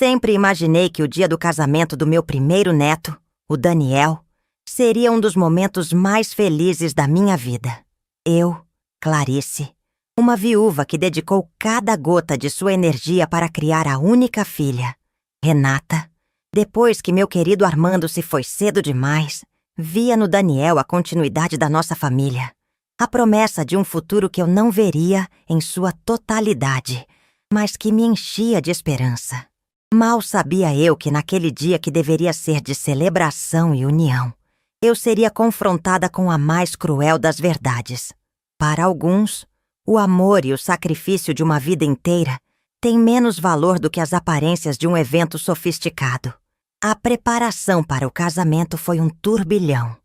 Sempre imaginei que o dia do casamento do meu primeiro neto, o Daniel, seria um dos momentos mais felizes da minha vida. Eu, Clarice, uma viúva que dedicou cada gota de sua energia para criar a única filha, Renata, depois que meu querido Armando se foi cedo demais, via no Daniel a continuidade da nossa família, a promessa de um futuro que eu não veria em sua totalidade, mas que me enchia de esperança. Mal sabia eu que naquele dia que deveria ser de celebração e união, eu seria confrontada com a mais cruel das verdades. Para alguns, o amor e o sacrifício de uma vida inteira têm menos valor do que as aparências de um evento sofisticado. A preparação para o casamento foi um turbilhão.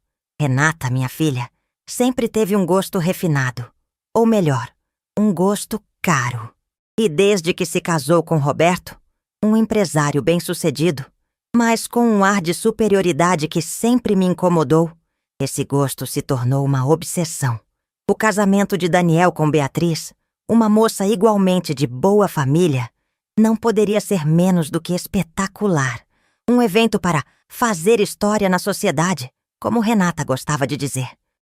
Renata, minha filha, sempre teve um gosto refinado, ou melhor, um gosto caro. E desde que se casou com Roberto, um empresário bem-sucedido, mas com um ar de superioridade que sempre me incomodou, esse gosto se tornou uma obsessão. O casamento de Daniel com Beatriz, uma moça igualmente de boa família, não poderia ser menos do que espetacular. Um evento para fazer história na sociedade, como Renata gostava de dizer.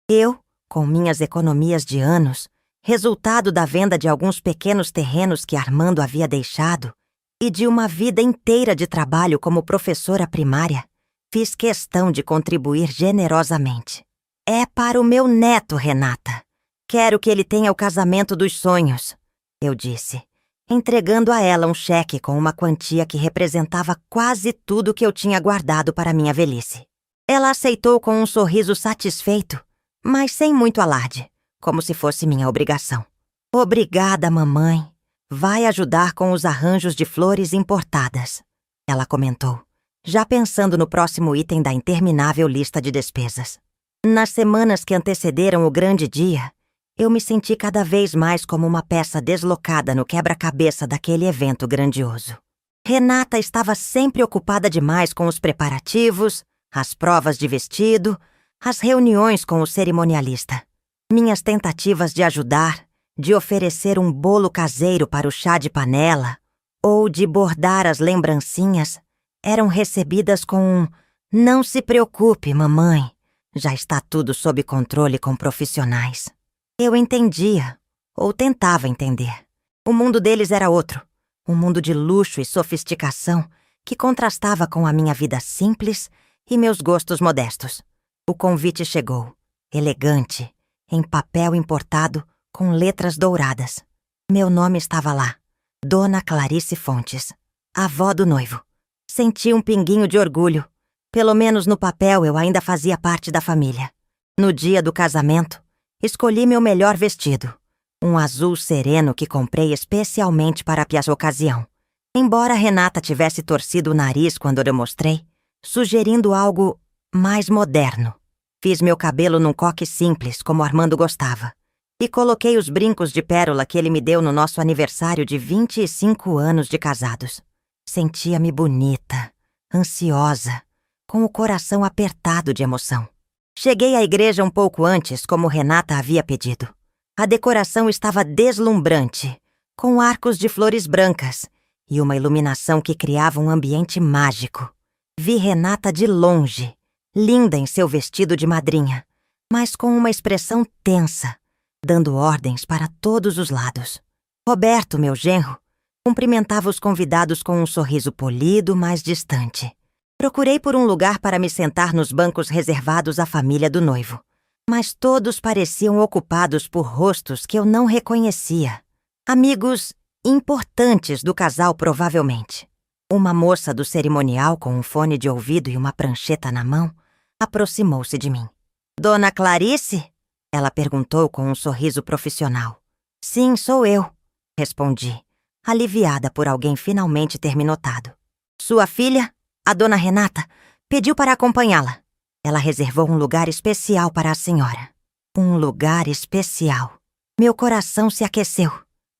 Eu, com minhas economias de anos, resultado da venda de alguns pequenos terrenos que Armando havia deixado, e de uma vida inteira de trabalho como professora primária, fiz questão de contribuir generosamente. É para o meu neto, Renata. Quero que ele tenha o casamento dos sonhos, eu disse, entregando a ela um cheque com uma quantia que representava quase tudo que eu tinha guardado para minha velhice. Ela aceitou com um sorriso satisfeito, mas sem muito alarde, como se fosse minha obrigação. Obrigada, mamãe. Vai ajudar com os arranjos de flores importadas, ela comentou, já pensando no próximo item da interminável lista de despesas. Nas semanas que antecederam o grande dia, eu me senti cada vez mais como uma peça deslocada no quebra-cabeça daquele evento grandioso. Renata estava sempre ocupada demais com os preparativos, as provas de vestido, as reuniões com o cerimonialista. Minhas tentativas de ajudar, de oferecer um bolo caseiro para o chá de panela ou de bordar as lembrancinhas, eram recebidas com um "Não se preocupe, mamãe, já está tudo sob controle com profissionais". Eu entendia, ou tentava entender. O mundo deles era outro, um mundo de luxo e sofisticação que contrastava com a minha vida simples e meus gostos modestos. O convite chegou, elegante, em papel importado, com letras douradas. Meu nome estava lá, Dona Clarice Fontes, avó do noivo. Senti um pinguinho de orgulho. Pelo menos no papel eu ainda fazia parte da família. No dia do casamento, escolhi meu melhor vestido, um azul sereno que comprei especialmente para a ocasião. Embora Renata tivesse torcido o nariz quando eu mostrei, sugerindo algo mais moderno. Fiz meu cabelo num coque simples, como Armando gostava, e coloquei os brincos de pérola que ele me deu no nosso aniversário de 25 anos de casados. Sentia-me bonita, ansiosa, com o coração apertado de emoção. Cheguei à igreja um pouco antes, como Renata havia pedido. A decoração estava deslumbrante, com arcos de flores brancas e uma iluminação que criava um ambiente mágico. Vi Renata de longe, linda em seu vestido de madrinha, mas com uma expressão tensa, dando ordens para todos os lados. Roberto, meu genro, cumprimentava os convidados com um sorriso polido, mas distante. Procurei por um lugar para me sentar nos bancos reservados à família do noivo, mas todos pareciam ocupados por rostos que eu não reconhecia. Amigos importantes do casal, provavelmente. Uma moça do cerimonial com um fone de ouvido e uma prancheta na mão aproximou-se de mim. "Dona Clarice?" ela perguntou com um sorriso profissional. "Sim, sou eu", respondi, aliviada por alguém finalmente ter me notado. "Sua filha, a dona Renata, pediu para acompanhá-la. Ela reservou um lugar especial para a senhora." Um lugar especial. Meu coração se aqueceu.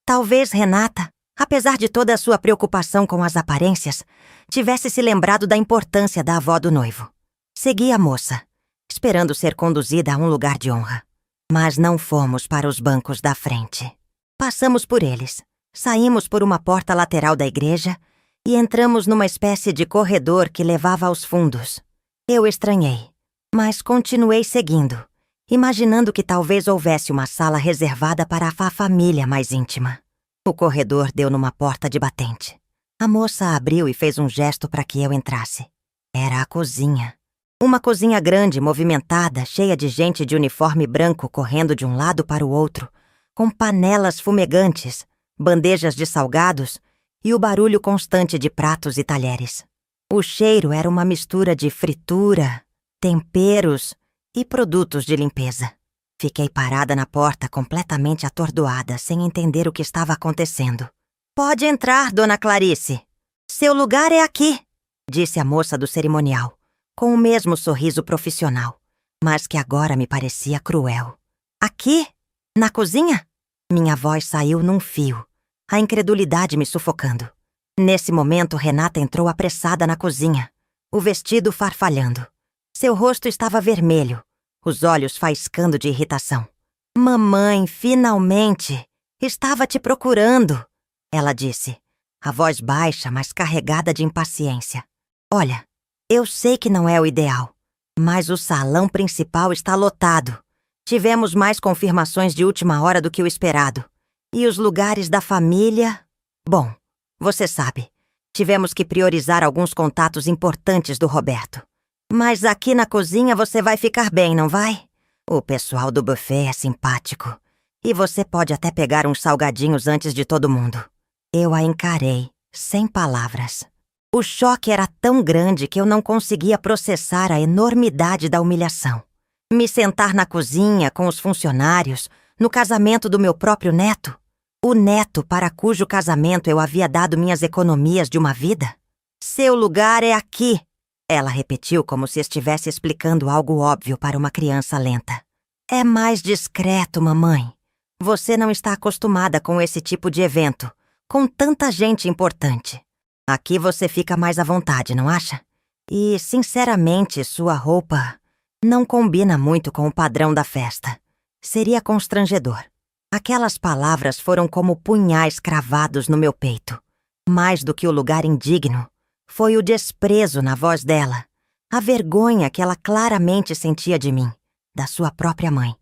Talvez Renata, apesar de toda a sua preocupação com as aparências, tivesse se lembrado da importância da avó do noivo. Segui a moça, esperando ser conduzida a um lugar de honra. Mas não fomos para os bancos da frente. Passamos por eles, saímos por uma porta lateral da igreja e entramos numa espécie de corredor que levava aos fundos. Eu estranhei, mas continuei seguindo, imaginando que talvez houvesse uma sala reservada para a família mais íntima. O corredor deu numa porta de batente. A moça abriu e fez um gesto para que eu entrasse. Era a cozinha. Uma cozinha grande, movimentada, cheia de gente de uniforme branco correndo de um lado para o outro, com panelas fumegantes, bandejas de salgados e o barulho constante de pratos e talheres. O cheiro era uma mistura de fritura, temperos e produtos de limpeza. Fiquei parada na porta, completamente atordoada, sem entender o que estava acontecendo. "Pode entrar, Dona Clarice. Seu lugar é aqui", disse a moça do cerimonial, com o mesmo sorriso profissional, mas que agora me parecia cruel. "Aqui? Na cozinha?" Minha voz saiu num fio, a incredulidade me sufocando. Nesse momento, Renata entrou apressada na cozinha, o vestido farfalhando. Seu rosto estava vermelho, os olhos faiscando de irritação. "Mamãe, finalmente! Estava te procurando", ela disse, a voz baixa, mas carregada de impaciência. "Olha, eu sei que não é o ideal, mas o salão principal está lotado. Tivemos mais confirmações de última hora do que o esperado. E os lugares da família... Bom, você sabe, tivemos que priorizar alguns contatos importantes do Roberto. Mas aqui na cozinha você vai ficar bem, não vai? O pessoal do buffet é simpático. E você pode até pegar uns salgadinhos antes de todo mundo." Eu a encarei, sem palavras. O choque era tão grande que eu não conseguia processar a enormidade da humilhação. Me sentar na cozinha com os funcionários, no casamento do meu próprio neto? O neto para cujo casamento eu havia dado minhas economias de uma vida? "Seu lugar é aqui", ela repetiu como se estivesse explicando algo óbvio para uma criança lenta. "É mais discreto, mamãe. Você não está acostumada com esse tipo de evento, com tanta gente importante. Aqui você fica mais à vontade, não acha? E, sinceramente, sua roupa não combina muito com o padrão da festa. Seria constrangedor." Aquelas palavras foram como punhais cravados no meu peito. Mais do que o lugar indigno, foi o desprezo na voz dela, a vergonha que ela claramente sentia de mim, da sua própria mãe.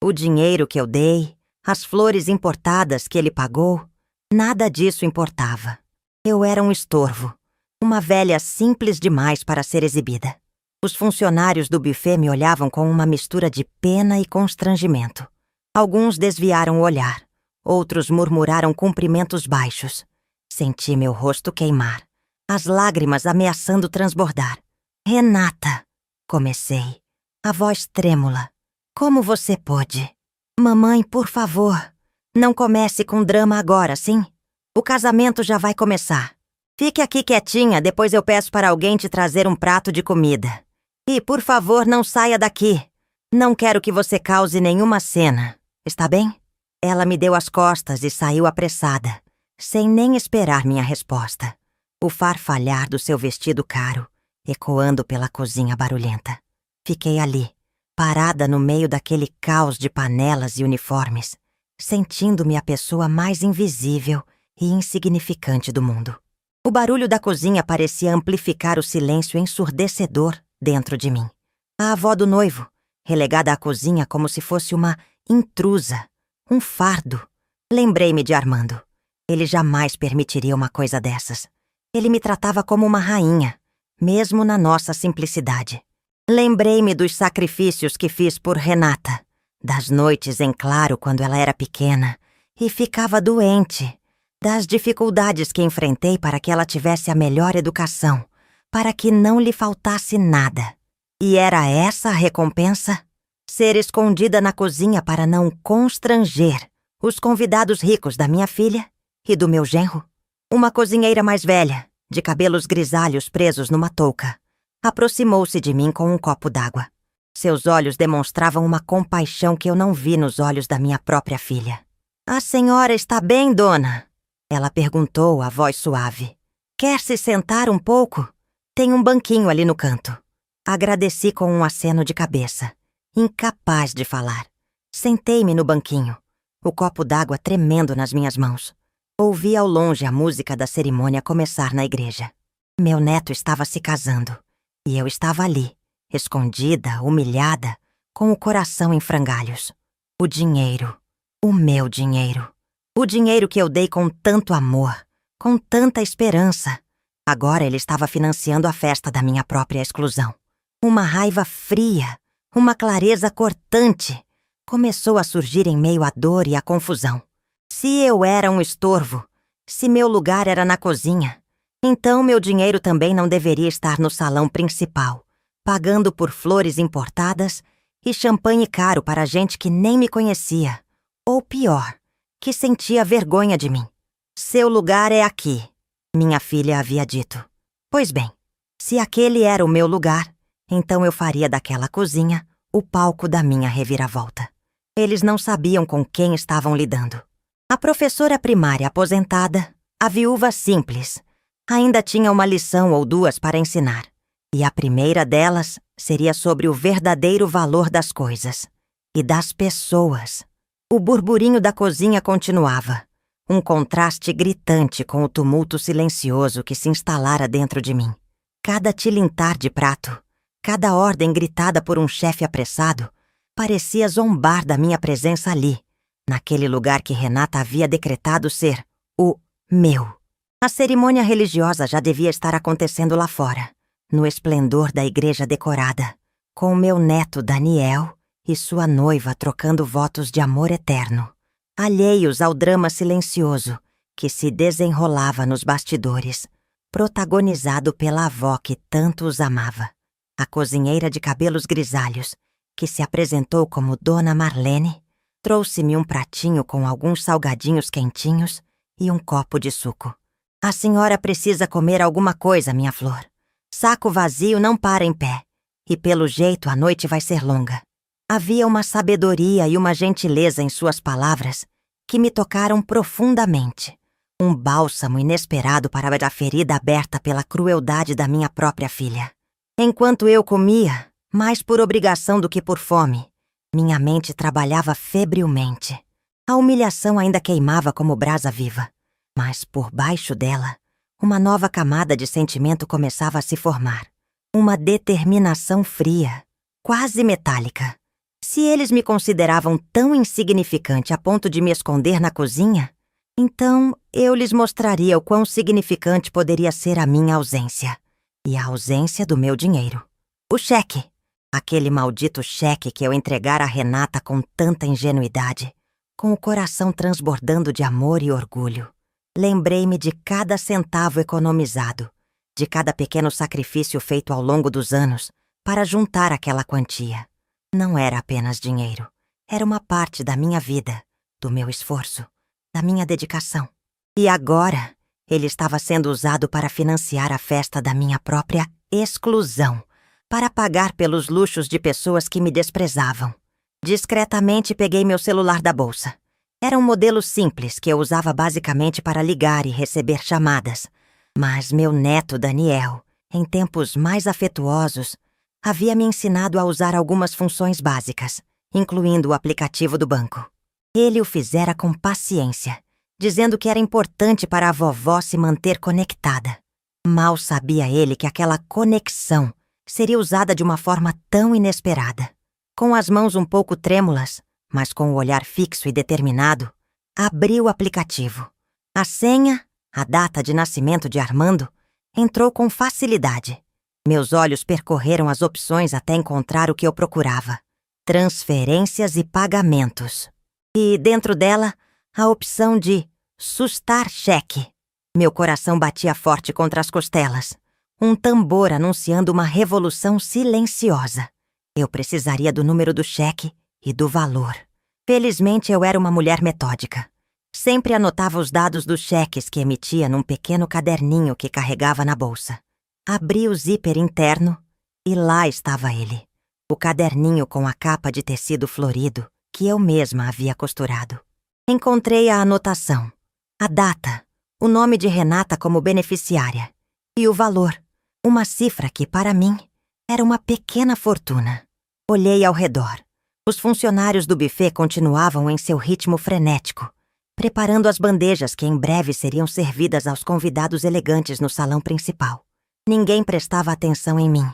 O dinheiro que eu dei, as flores importadas que ele pagou, nada disso importava. Eu era um estorvo, uma velha simples demais para ser exibida. Os funcionários do buffet me olhavam com uma mistura de pena e constrangimento. Alguns desviaram o olhar, outros murmuraram cumprimentos baixos. Senti meu rosto queimar, as lágrimas ameaçando transbordar. "Renata", comecei, a voz trêmula. "Como você pôde? Mamãe, por favor, não comece com drama agora, sim? O casamento já vai começar. Fique aqui quietinha, depois eu peço para alguém te trazer um prato de comida. E, por favor, não saia daqui. Não quero que você cause nenhuma cena. Está bem?" Ela me deu as costas e saiu apressada, sem nem esperar minha resposta. O farfalhar do seu vestido caro, ecoando pela cozinha barulhenta. Fiquei ali, parada no meio daquele caos de panelas e uniformes, sentindo-me a pessoa mais invisível e insignificante do mundo. O barulho da cozinha parecia amplificar o silêncio ensurdecedor dentro de mim. A avó do noivo, relegada à cozinha como se fosse uma intrusa, um fardo. Lembrei-me de Armando. Ele jamais permitiria uma coisa dessas. Ele me tratava como uma rainha, mesmo na nossa simplicidade. Lembrei-me dos sacrifícios que fiz por Renata, das noites em claro quando ela era pequena e ficava doente, das dificuldades que enfrentei para que ela tivesse a melhor educação, para que não lhe faltasse nada. E era essa a recompensa? Ser escondida na cozinha para não constranger os convidados ricos da minha filha e do meu genro? Uma cozinheira mais velha, de cabelos grisalhos presos numa touca, aproximou-se de mim com um copo d'água. Seus olhos demonstravam uma compaixão que eu não vi nos olhos da minha própria filha. "A senhora está bem, dona?" ela perguntou, a voz suave. "Quer se sentar um pouco? Tem um banquinho ali no canto." Agradeci com um aceno de cabeça, incapaz de falar. Sentei-me no banquinho, o copo d'água tremendo nas minhas mãos. Ouvi ao longe a música da cerimônia começar na igreja. Meu neto estava se casando, e eu estava ali, escondida, humilhada, com o coração em frangalhos. O dinheiro, o meu dinheiro. O dinheiro que eu dei com tanto amor, com tanta esperança. Agora ele estava financiando a festa da minha própria exclusão. Uma raiva fria, uma clareza cortante, começou a surgir em meio à dor e à confusão. Se eu era um estorvo, se meu lugar era na cozinha, então meu dinheiro também não deveria estar no salão principal, pagando por flores importadas e champanhe caro para gente que nem me conhecia. Ou pior, que sentia vergonha de mim. Seu lugar é aqui, minha filha havia dito. Pois bem, se aquele era o meu lugar, então eu faria daquela cozinha o palco da minha reviravolta. Eles não sabiam com quem estavam lidando. A professora primária aposentada, a viúva simples, ainda tinha uma lição ou duas para ensinar. E a primeira delas seria sobre o verdadeiro valor das coisas e das pessoas. O burburinho da cozinha continuava, um contraste gritante com o tumulto silencioso que se instalara dentro de mim. Cada tilintar de prato, cada ordem gritada por um chefe apressado, parecia zombar da minha presença ali, naquele lugar que Renata havia decretado ser o meu. A cerimônia religiosa já devia estar acontecendo lá fora, no esplendor da igreja decorada, com o meu neto Daniel e sua noiva trocando votos de amor eterno, alheios ao drama silencioso que se desenrolava nos bastidores, protagonizado pela avó que tanto os amava, a cozinheira de cabelos grisalhos, que se apresentou como Dona Marlene, trouxe-me um pratinho com alguns salgadinhos quentinhos e um copo de suco. A senhora precisa comer alguma coisa, minha flor. Saco vazio não para em pé, e pelo jeito a noite vai ser longa. Havia uma sabedoria e uma gentileza em suas palavras que me tocaram profundamente. Um bálsamo inesperado para a ferida aberta pela crueldade da minha própria filha. Enquanto eu comia, mais por obrigação do que por fome, minha mente trabalhava febrilmente. A humilhação ainda queimava como brasa viva, mas por baixo dela, uma nova camada de sentimento começava a se formar. Uma determinação fria, quase metálica. Se eles me consideravam tão insignificante a ponto de me esconder na cozinha, então eu lhes mostraria o quão significante poderia ser a minha ausência. E a ausência do meu dinheiro. O cheque. Aquele maldito cheque que eu entregara a Renata com tanta ingenuidade, com o coração transbordando de amor e orgulho. Lembrei-me de cada centavo economizado, de cada pequeno sacrifício feito ao longo dos anos para juntar aquela quantia. Não era apenas dinheiro. Era uma parte da minha vida, do meu esforço, da minha dedicação. E agora, ele estava sendo usado para financiar a festa da minha própria exclusão, para pagar pelos luxos de pessoas que me desprezavam. Discretamente peguei meu celular da bolsa. Era um modelo simples que eu usava basicamente para ligar e receber chamadas. Mas meu neto Daniel, em tempos mais afetuosos, havia me ensinado a usar algumas funções básicas, incluindo o aplicativo do banco. Ele o fizera com paciência, dizendo que era importante para a vovó se manter conectada. Mal sabia ele que aquela conexão seria usada de uma forma tão inesperada. Com as mãos um pouco trêmulas, mas com o olhar fixo e determinado, abri o aplicativo. A senha, a data de nascimento de Armando, entrou com facilidade. Meus olhos percorreram as opções até encontrar o que eu procurava: transferências e pagamentos. E, dentro dela, a opção de sustar cheque. Meu coração batia forte contra as costelas. Um tambor anunciando uma revolução silenciosa. Eu precisaria do número do cheque e do valor. Felizmente, eu era uma mulher metódica. Sempre anotava os dados dos cheques que emitia num pequeno caderninho que carregava na bolsa. Abri o zíper interno e lá estava ele. O caderninho com a capa de tecido florido que eu mesma havia costurado. Encontrei a anotação, a data, o nome de Renata como beneficiária e o valor, uma cifra que, para mim, era uma pequena fortuna. Olhei ao redor. Os funcionários do buffet continuavam em seu ritmo frenético. preparando as bandejas que em breve seriam servidas aos convidados elegantes no salão principal. Ninguém prestava atenção em mim,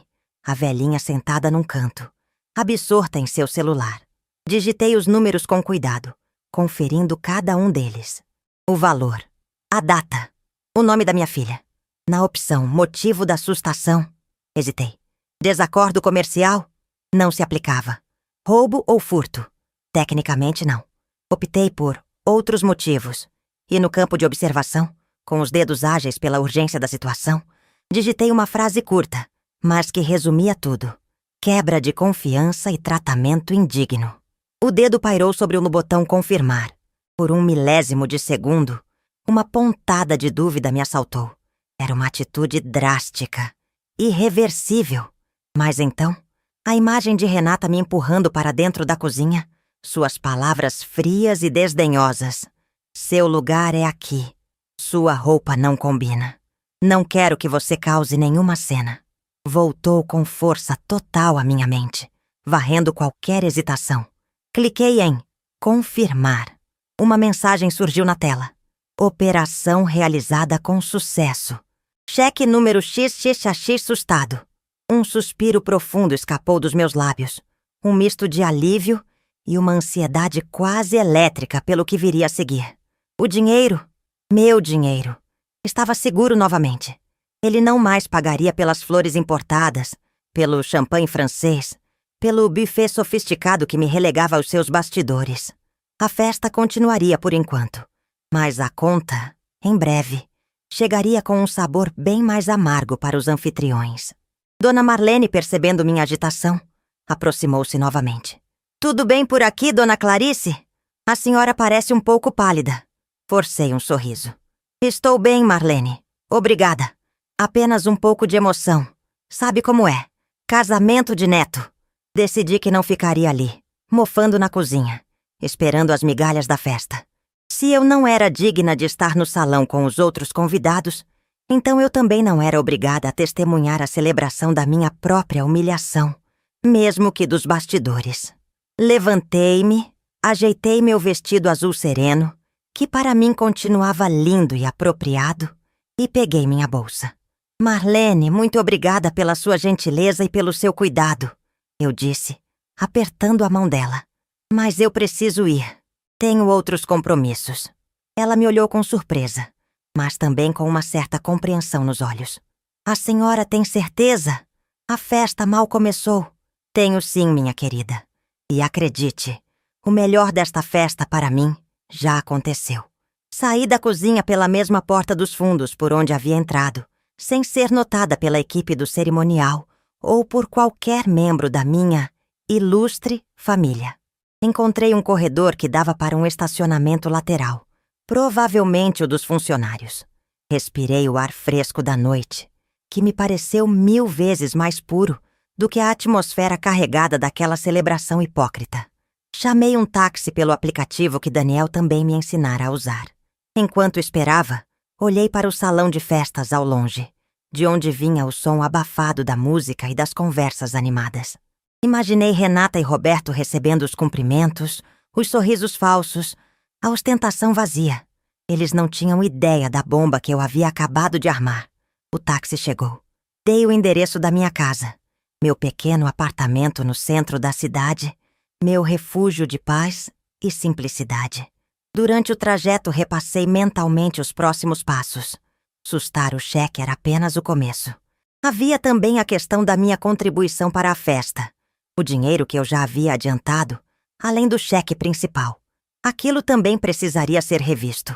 a velhinha sentada num canto, absorta em seu celular. Digitei os números com cuidado, conferindo cada um deles. O valor, a data, o nome da minha filha. Na opção motivo da assustação, hesitei. Desacordo comercial? Não se aplicava. Roubo ou furto? Tecnicamente não. Optei por outros motivos. E no campo de observação, com os dedos ágeis pela urgência da situação, digitei uma frase curta, mas que resumia tudo. Quebra de confiança e tratamento indigno. O dedo pairou sobre o botão confirmar. Por um milésimo de segundo, uma pontada de dúvida me assaltou. Era uma atitude drástica, irreversível. Mas então, a imagem de Renata me empurrando para dentro da cozinha, suas palavras frias e desdenhosas. Seu lugar é aqui. Sua roupa não combina. Não quero que você cause nenhuma cena. Voltou com força total à minha mente, varrendo qualquer hesitação. Cliquei em confirmar. Uma mensagem surgiu na tela. Operação realizada com sucesso. Cheque número XXX sustado. Um suspiro profundo escapou dos meus lábios. Um misto de alívio e uma ansiedade quase elétrica pelo que viria a seguir. O dinheiro, meu dinheiro, estava seguro novamente. Ele não mais pagaria pelas flores importadas, pelo champanhe francês, pelo buffet sofisticado que me relegava aos seus bastidores. A festa continuaria por enquanto, mas a conta, em breve, chegaria com um sabor bem mais amargo para os anfitriões. Dona Marlene, percebendo minha agitação, aproximou-se novamente. Tudo bem por aqui, Dona Clarice? A senhora parece um pouco pálida. Forcei um sorriso. Estou bem, Marlene. Obrigada. Apenas um pouco de emoção. Sabe como é? Casamento de neto. Decidi que não ficaria ali, mofando na cozinha, esperando as migalhas da festa. Se eu não era digna de estar no salão com os outros convidados, então eu também não era obrigada a testemunhar a celebração da minha própria humilhação, mesmo que dos bastidores. Levantei-me, ajeitei meu vestido azul sereno, que para mim continuava lindo e apropriado, e peguei minha bolsa. Marlene, muito obrigada pela sua gentileza e pelo seu cuidado, eu disse, apertando a mão dela. Mas eu preciso ir. Tenho outros compromissos. Ela me olhou com surpresa, mas também com uma certa compreensão nos olhos. A senhora tem certeza? A festa mal começou. Tenho sim, minha querida. E acredite, o melhor desta festa para mim já aconteceu. Saí da cozinha pela mesma porta dos fundos por onde havia entrado, sem ser notada pela equipe do cerimonial ou por qualquer membro da minha ilustre família. Encontrei um corredor que dava para um estacionamento lateral, provavelmente o dos funcionários. Respirei o ar fresco da noite, que me pareceu 1000 vezes mais puro do que a atmosfera carregada daquela celebração hipócrita. Chamei um táxi pelo aplicativo que Daniel também me ensinara a usar. Enquanto esperava, olhei para o salão de festas ao longe, de onde vinha o som abafado da música e das conversas animadas. Imaginei Renata e Roberto recebendo os cumprimentos, os sorrisos falsos, a ostentação vazia. Eles não tinham ideia da bomba que eu havia acabado de armar. O táxi chegou. Dei o endereço da minha casa, meu pequeno apartamento no centro da cidade, meu refúgio de paz e simplicidade. Durante o trajeto repassei mentalmente os próximos passos. Sustar o cheque era apenas o começo. Havia também a questão da minha contribuição para a festa. O dinheiro que eu já havia adiantado, além do cheque principal. Aquilo também precisaria ser revisto.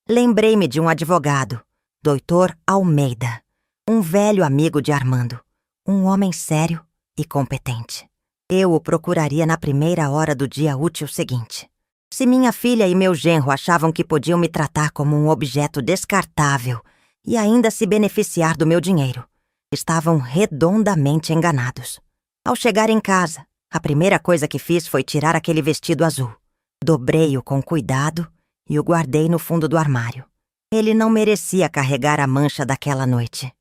Lembrei-me de um advogado, Dr. Almeida, um velho amigo de Armando, um homem sério e competente. Eu o procuraria na primeira hora do dia útil seguinte. Se minha filha e meu genro achavam que podiam me tratar como um objeto descartável e ainda se beneficiar do meu dinheiro, estavam redondamente enganados. Ao chegar em casa, a primeira coisa que fiz foi tirar aquele vestido azul. Dobrei-o com cuidado e o guardei no fundo do armário. Ele não merecia carregar a mancha daquela noite.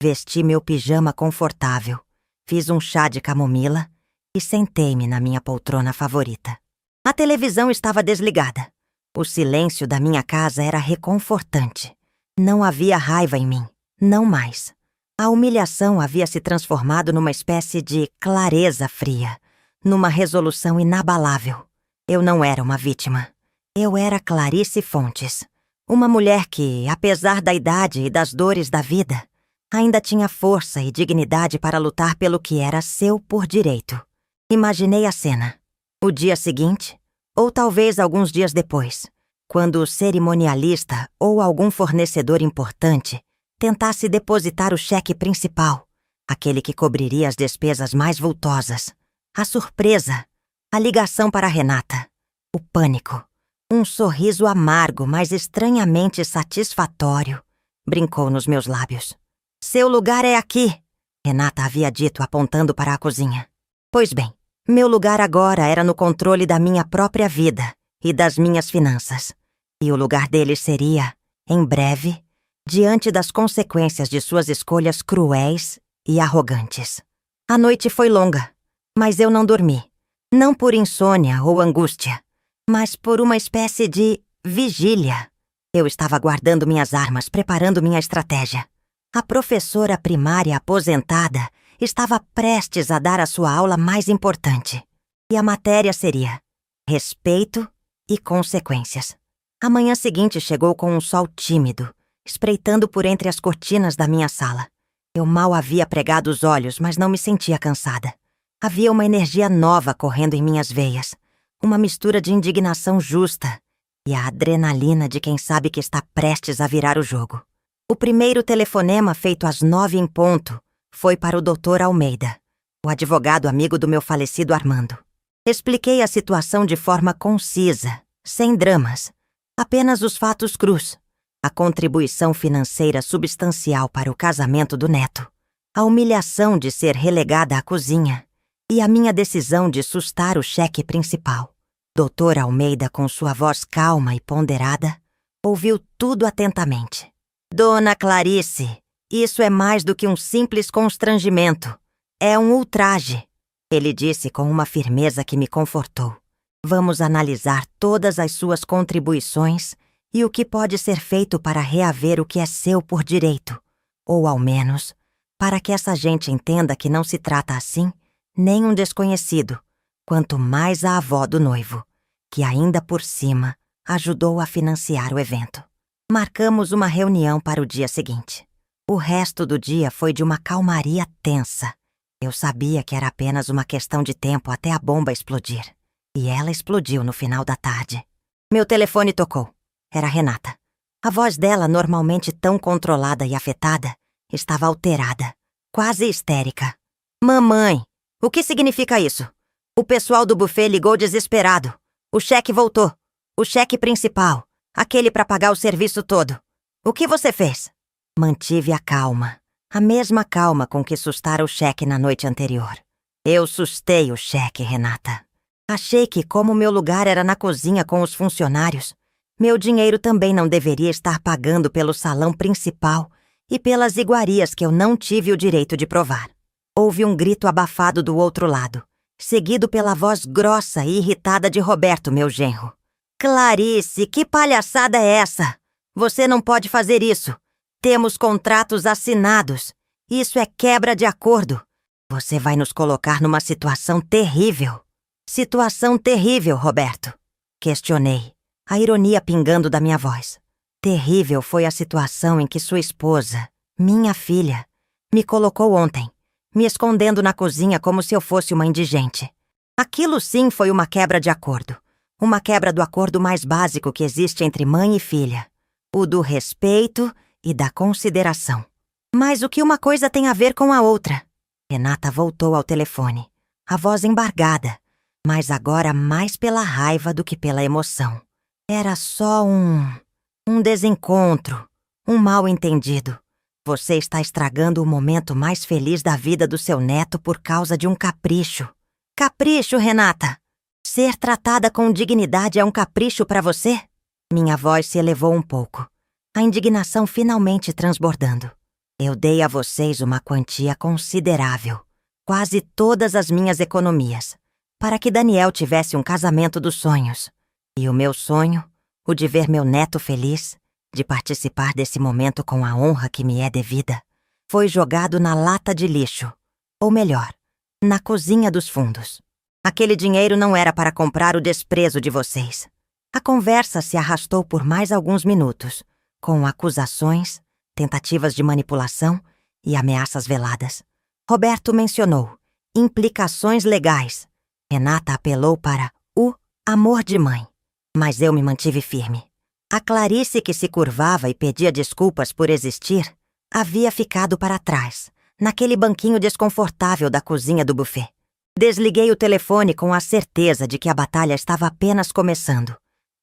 Vesti meu pijama confortável, fiz um chá de camomila e sentei-me na minha poltrona favorita. A televisão estava desligada. O silêncio da minha casa era reconfortante. Não havia raiva em mim, não mais. A humilhação havia se transformado numa espécie de clareza fria, numa resolução inabalável. Eu não era uma vítima. Eu era Clarice Fontes, uma mulher que, apesar da idade e das dores da vida, ainda tinha força e dignidade para lutar pelo que era seu por direito. Imaginei a cena. O dia seguinte, ou talvez alguns dias depois, quando o cerimonialista ou algum fornecedor importante tentasse depositar o cheque principal, aquele que cobriria as despesas mais vultosas. A surpresa, a ligação para Renata, o pânico, um sorriso amargo, mas estranhamente satisfatório, brincou nos meus lábios. Seu lugar é aqui, Renata havia dito apontando para a cozinha. Pois bem, meu lugar agora era no controle da minha própria vida e das minhas finanças. E o lugar deles seria, em breve, diante das consequências de suas escolhas cruéis e arrogantes. A noite foi longa, mas eu não dormi. Não por insônia ou angústia, mas por uma espécie de vigília. Eu estava guardando minhas armas, preparando minha estratégia. A professora primária aposentada estava prestes a dar a sua aula mais importante. E a matéria seria respeito e consequências. A manhã seguinte chegou com um sol tímido, espreitando por entre as cortinas da minha sala. Eu mal havia pregado os olhos, mas não me sentia cansada. Havia uma energia nova correndo em minhas veias, uma mistura de indignação justa e a adrenalina de quem sabe que está prestes a virar o jogo. O primeiro telefonema feito às 9 em ponto foi para o Dr. Almeida, o advogado amigo do meu falecido Armando. Expliquei a situação de forma concisa, sem dramas, apenas os fatos crus. A contribuição financeira substancial para o casamento do neto, a humilhação de ser relegada à cozinha e a minha decisão de sustar o cheque principal. Dr. Almeida, com sua voz calma e ponderada, ouviu tudo atentamente. Dona Clarice, isso é mais do que um simples constrangimento. É um ultraje, ele disse com uma firmeza que me confortou. Vamos analisar todas as suas contribuições e o que pode ser feito para reaver o que é seu por direito, ou ao menos, para que essa gente entenda que não se trata assim nem um desconhecido, quanto mais a avó do noivo, que ainda por cima ajudou a financiar o evento. Marcamos uma reunião para o dia seguinte. O resto do dia foi de uma calmaria tensa. Eu sabia que era apenas uma questão de tempo até a bomba explodir. E ela explodiu no final da tarde. Meu telefone tocou. Era Renata. A voz dela, normalmente tão controlada e afetada, estava alterada, quase histérica. Mamãe, o que significa isso? O pessoal do buffet ligou desesperado. O cheque voltou. O cheque principal. Aquele para pagar o serviço todo. O que você fez? Mantive a calma. A mesma calma com que sustara o cheque na noite anterior. Eu sustei o cheque, Renata. Achei que, como meu lugar era na cozinha com os funcionários, meu dinheiro também não deveria estar pagando pelo salão principal e pelas iguarias que eu não tive o direito de provar. Houve um grito abafado do outro lado, seguido pela voz grossa e irritada de Roberto, meu genro. Clarice, que palhaçada é essa? Você não pode fazer isso. Temos contratos assinados. Isso é quebra de acordo. Você vai nos colocar numa situação terrível. Situação terrível, Roberto. Questionei, a ironia pingando da minha voz. Terrível foi a situação em que sua esposa, minha filha, me colocou ontem, me escondendo na cozinha como se eu fosse uma indigente. Aquilo sim foi uma quebra de acordo. Uma quebra do acordo mais básico que existe entre mãe e filha. O do respeito e da consideração. Mas o que uma coisa tem a ver com a outra? Renata voltou ao telefone, a voz embargada, mas agora mais pela raiva do que pela emoção. Era só um desencontro, um mal-entendido. Você está estragando o momento mais feliz da vida do seu neto por causa de um capricho. Capricho, Renata? Ser tratada com dignidade é um capricho para você? Minha voz se elevou um pouco, a indignação finalmente transbordando. Eu dei a vocês uma quantia considerável, quase todas as minhas economias, para que Daniel tivesse um casamento dos sonhos. E o meu sonho, o de ver meu neto feliz, de participar desse momento com a honra que me é devida, foi jogado na lata de lixo, ou melhor, na cozinha dos fundos. Aquele dinheiro não era para comprar o desprezo de vocês. A conversa se arrastou por mais alguns minutos, com acusações, tentativas de manipulação e ameaças veladas. Roberto mencionou implicações legais. Renata apelou para o amor de mãe, mas eu me mantive firme. A Clarice, que se curvava e pedia desculpas por existir, havia ficado para trás, naquele banquinho desconfortável da cozinha do buffet. Desliguei o telefone com a certeza de que a batalha estava apenas começando,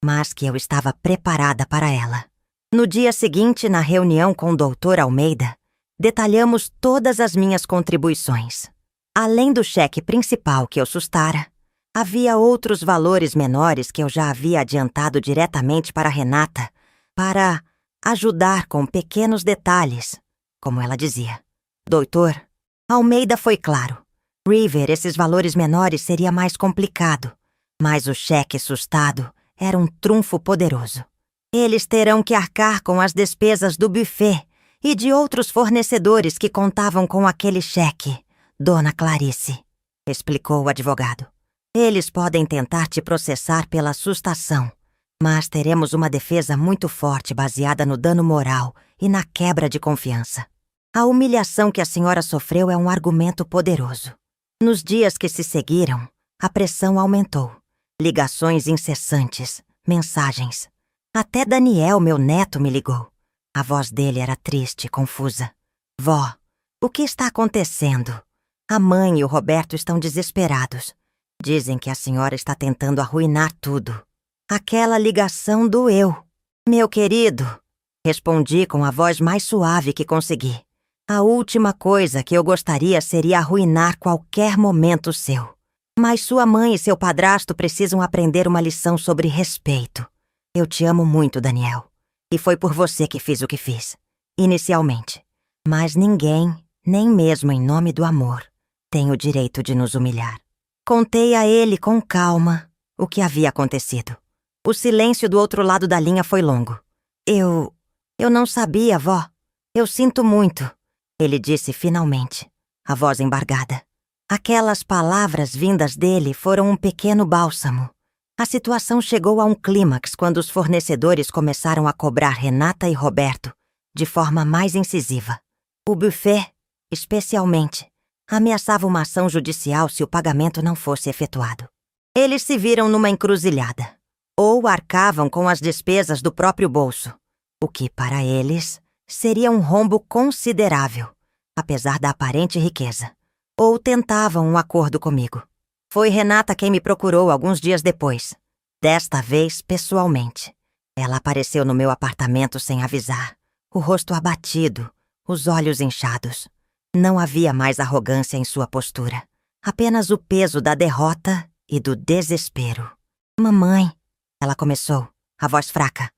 mas que eu estava preparada para ela. No dia seguinte, na reunião com o Dr. Almeida, detalhamos todas as minhas contribuições. Além do cheque principal que eu sustara, havia outros valores menores que eu já havia adiantado diretamente para Renata, para ajudar com pequenos detalhes, como ela dizia. Doutor, Almeida foi claro. River, esses valores menores seria mais complicado, mas o cheque sustado era um trunfo poderoso. Eles terão que arcar com as despesas do buffet e de outros fornecedores que contavam com aquele cheque, Dona Clarice, explicou o advogado. Eles podem tentar te processar pela sustação, mas teremos uma defesa muito forte baseada no dano moral e na quebra de confiança. A humilhação que a senhora sofreu é um argumento poderoso. Nos dias que se seguiram, a pressão aumentou. Ligações incessantes, mensagens. Até Daniel, meu neto, me ligou. A voz dele era triste, confusa. Vó, o que está acontecendo? A mãe e o Roberto estão desesperados. Dizem que a senhora está tentando arruinar tudo. Aquela ligação doeu. Meu querido, respondi com a voz mais suave que consegui. A última coisa que eu gostaria seria arruinar qualquer momento seu. Mas sua mãe e seu padrasto precisam aprender uma lição sobre respeito. Eu te amo muito, Daniel. E foi por você que fiz o que fiz, inicialmente. Mas ninguém, nem mesmo em nome do amor, tem o direito de nos humilhar. Contei a ele com calma o que havia acontecido. O silêncio do outro lado da linha foi longo. Eu não sabia, vó. Eu sinto muito. Ele disse finalmente, a voz embargada. Aquelas palavras vindas dele foram um pequeno bálsamo. A situação chegou a um clímax quando os fornecedores começaram a cobrar Renata e Roberto de forma mais incisiva. O buffet, especialmente, ameaçava uma ação judicial se o pagamento não fosse efetuado. Eles se viram numa encruzilhada. Ou arcavam com as despesas do próprio bolso, o que, para eles, seria um rombo considerável, apesar da aparente riqueza. Ou tentavam um acordo comigo. Foi Renata quem me procurou alguns dias depois, desta vez pessoalmente. Ela apareceu no meu apartamento sem avisar, o rosto abatido, os olhos inchados. Não havia mais arrogância em sua postura, apenas o peso da derrota e do desespero. Mamãe, ela começou, a voz fraca.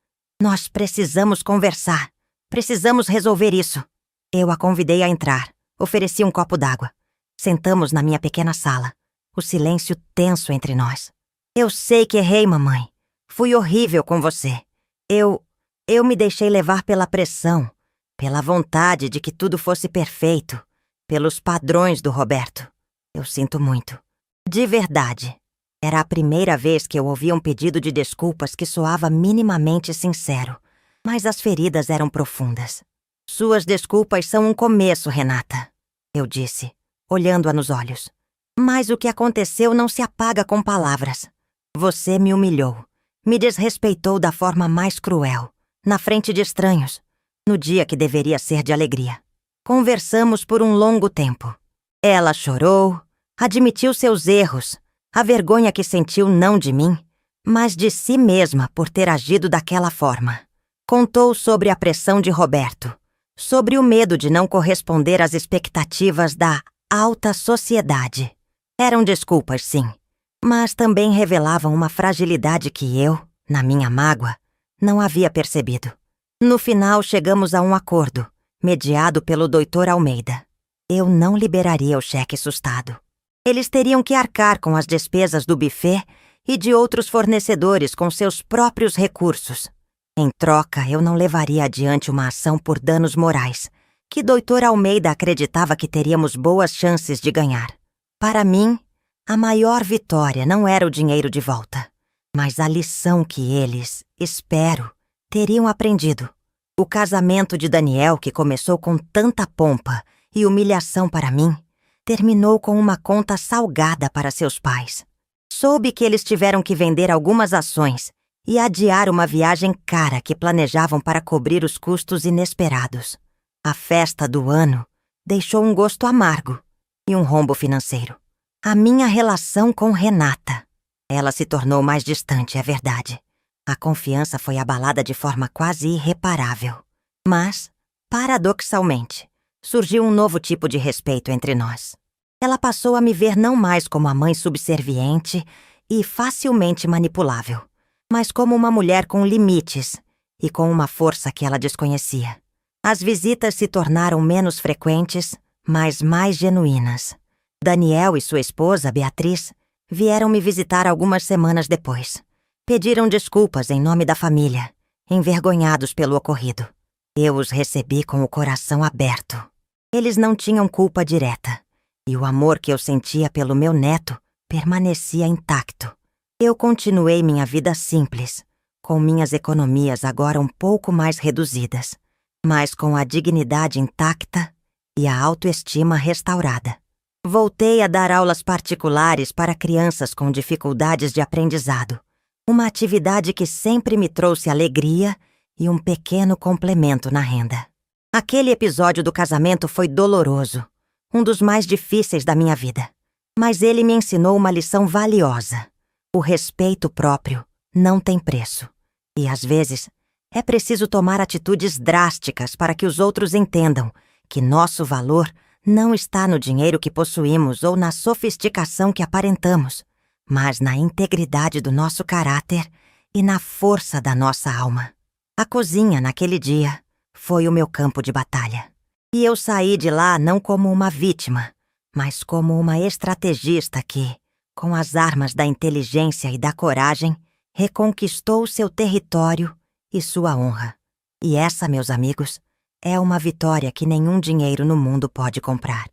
Nós precisamos conversar. Precisamos resolver isso. Eu a convidei a entrar. Ofereci um copo d'água. Sentamos na minha pequena sala. O silêncio tenso entre nós. Eu sei que errei, mamãe. Fui horrível com você. Eu me deixei levar pela pressão, pela vontade de que tudo fosse perfeito, pelos padrões do Roberto. Eu sinto muito. De verdade. Era a primeira vez que eu ouvia um pedido de desculpas que soava minimamente sincero, mas as feridas eram profundas. Suas desculpas são um começo, Renata, eu disse, olhando-a nos olhos. Mas o que aconteceu não se apaga com palavras. Você me humilhou, me desrespeitou da forma mais cruel, na frente de estranhos, no dia que deveria ser de alegria. Conversamos por um longo tempo. Ela chorou, admitiu seus erros, a vergonha que sentiu não de mim, mas de si mesma por ter agido daquela forma. Contou sobre a pressão de Roberto, sobre o medo de não corresponder às expectativas da alta sociedade. Eram desculpas, sim, mas também revelavam uma fragilidade que eu, na minha mágoa, não havia percebido. No final, chegamos a um acordo, mediado pelo Dr. Almeida. Eu não liberaria o cheque sustado. Eles teriam que arcar com as despesas do buffet e de outros fornecedores com seus próprios recursos. Em troca, eu não levaria adiante uma ação por danos morais, que Dr. Almeida acreditava que teríamos boas chances de ganhar. Para mim, a maior vitória não era o dinheiro de volta, mas a lição que eles, espero, teriam aprendido. O casamento de Daniel, que começou com tanta pompa e humilhação para mim, terminou com uma conta salgada para seus pais. Soube que eles tiveram que vender algumas ações e adiar uma viagem cara que planejavam para cobrir os custos inesperados. A festa do ano deixou um gosto amargo e um rombo financeiro. A minha relação com Renata. Ela se tornou mais distante, é verdade. A confiança foi abalada de forma quase irreparável. Mas, paradoxalmente, surgiu um novo tipo de respeito entre nós. Ela passou a me ver não mais como a mãe subserviente e facilmente manipulável, mas como uma mulher com limites e com uma força que ela desconhecia. As visitas se tornaram menos frequentes, mas mais genuínas. Daniel e sua esposa, Beatriz, vieram me visitar algumas semanas depois. Pediram desculpas em nome da família, envergonhados pelo ocorrido. Eu os recebi com o coração aberto. Eles não tinham culpa direta, e o amor que eu sentia pelo meu neto permanecia intacto. Eu continuei minha vida simples, com minhas economias agora um pouco mais reduzidas, mas com a dignidade intacta e a autoestima restaurada. Voltei a dar aulas particulares para crianças com dificuldades de aprendizado, uma atividade que sempre me trouxe alegria e um pequeno complemento na renda. Aquele episódio do casamento foi doloroso, um dos mais difíceis da minha vida, mas ele me ensinou uma lição valiosa. O respeito próprio não tem preço, e às vezes é preciso tomar atitudes drásticas para que os outros entendam que nosso valor não está no dinheiro que possuímos ou na sofisticação que aparentamos, mas na integridade do nosso caráter e na força da nossa alma. A cozinha, naquele dia, foi o meu campo de batalha. E eu saí de lá não como uma vítima, mas como uma estrategista que, com as armas da inteligência e da coragem, reconquistou seu território e sua honra. E essa, meus amigos, é uma vitória que nenhum dinheiro no mundo pode comprar.